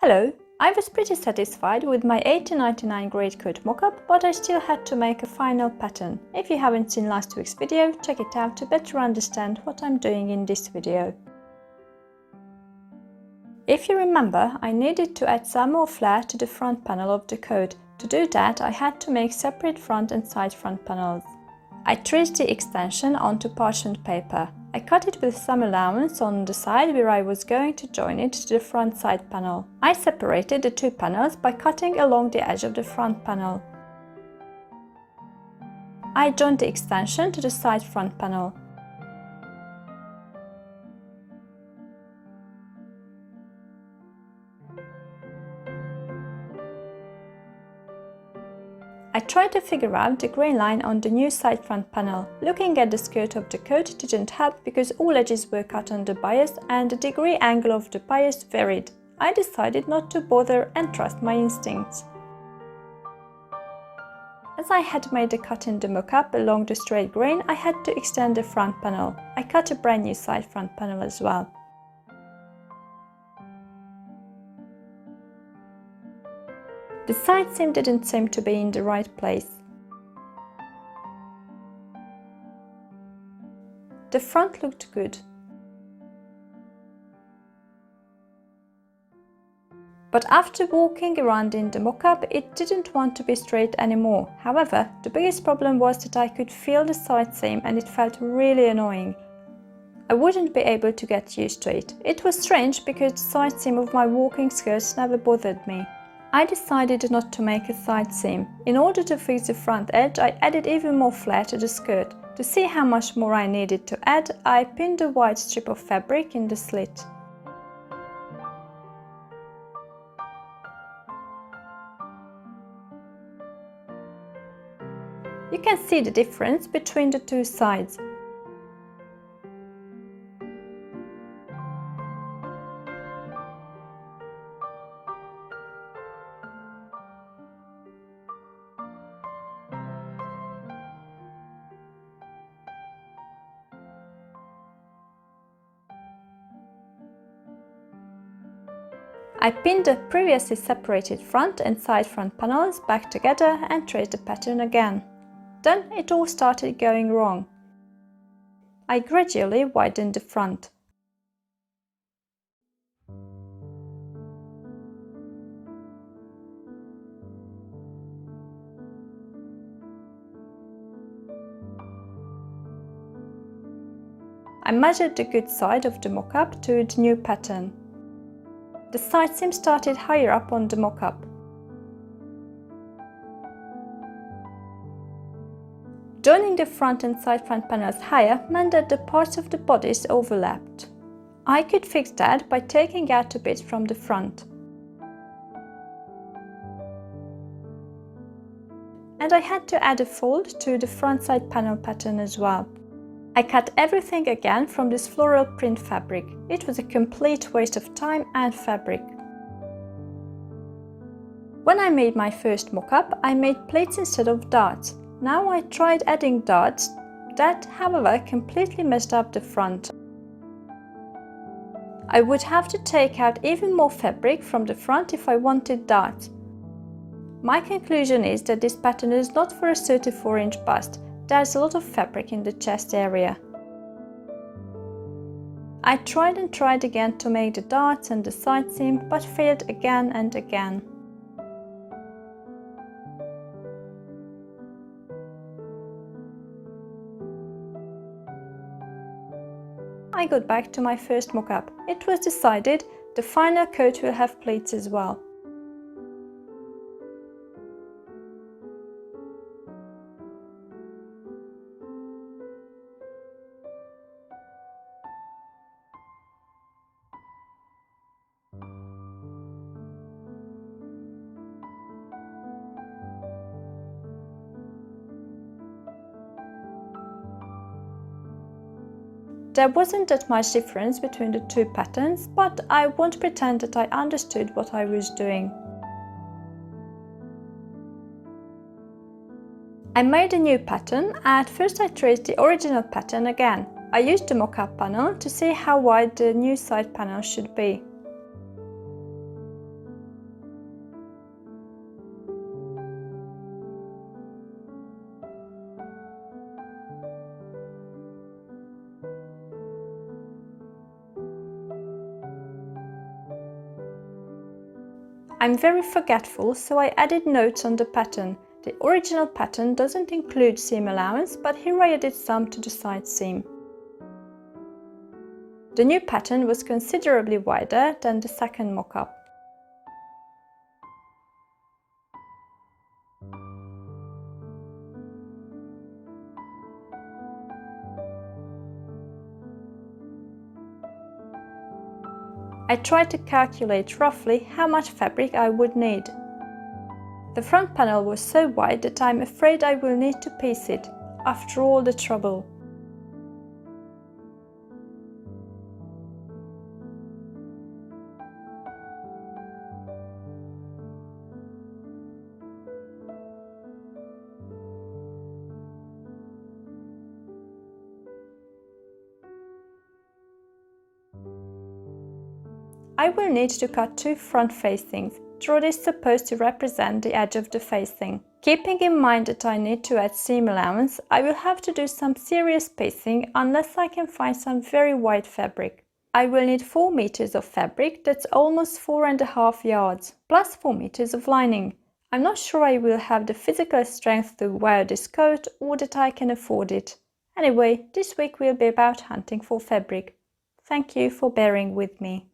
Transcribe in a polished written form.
Hello, I was pretty satisfied with my 1899 greatcoat mock-up, but I still had to make a final pattern. If you haven't seen last week's video, check it out to better understand what I'm doing in this video. If you remember, I needed to add some more flair to the front panel of the coat. To do that, I had to make separate front and side front panels. I traced the extension onto parchment paper. I cut it with some allowance on the side where I was going to join it to the front side panel. I separated the two panels by cutting along the edge of the front panel. I joined the extension to the side front panel. I tried to figure out the grey line on the new side front panel. Looking at the skirt of the coat didn't help because all edges were cut on the bias and the degree angle of the bias varied. I decided not to bother and trust my instincts. As I had made a cut in the mock-up along the straight grain, I had to extend the front panel. I cut a brand new side front panel as well. The side seam didn't seem to be in the right place. The front looked good. But after walking around in the mock-up, it didn't want to be straight anymore. However, the biggest problem was that I could feel the side seam and it felt really annoying. I wouldn't be able to get used to it. It was strange because the side seam of my walking skirts never bothered me. I decided not to make a side seam. In order to fix the front edge, I added even more flair to the skirt. To see how much more I needed to add, I pinned a white strip of fabric in the slit. You can see the difference between the two sides. I pinned the previously separated front and side front panels back together and traced the pattern again. Then it all started going wrong. I gradually widened the front. I measured the good side of the mock-up to the new pattern. The side seam started higher up on the mock-up. Joining the front and side front panels higher meant that the parts of the bodice overlapped. I could fix that by taking out a bit from the front. And I had to add a fold to the front side panel pattern as well. I cut everything again from this floral print fabric. It was a complete waste of time and fabric. When I made my first mock-up, I made plates instead of darts. Now I tried adding darts. That, however, completely messed up the front. I would have to take out even more fabric from the front if I wanted darts. My conclusion is that this pattern is not for a 34-inch bust. There's a lot of fabric in the chest area. I tried and tried again to make the darts and the side seam, but failed again and again. I got back to my first mock-up. It was decided the final coat will have pleats as well. There wasn't that much difference between the two patterns, but I won't pretend that I understood what I was doing. I made a new pattern. At first I traced the original pattern again. I used the mock-up panel to see how wide the new side panel should be. I'm very forgetful, so I added notes on the pattern. The original pattern doesn't include seam allowance, but here I added some to the side seam. The new pattern was considerably wider than the second mock-up. I tried to calculate roughly how much fabric I would need. The front panel was so wide that I'm afraid I will need to piece it, after all the trouble. I will need to cut 2 front facings. Thread is supposed to represent the edge of the facing. Keeping in mind that I need to add seam allowance, I will have to do some serious piecing unless I can find some very wide fabric. I will need 4 meters of fabric, that's almost 4.5 yards, plus 4 meters of lining. I'm not sure I will have the physical strength to wear this coat or that I can afford it. Anyway, this week will be about hunting for fabric. Thank you for bearing with me.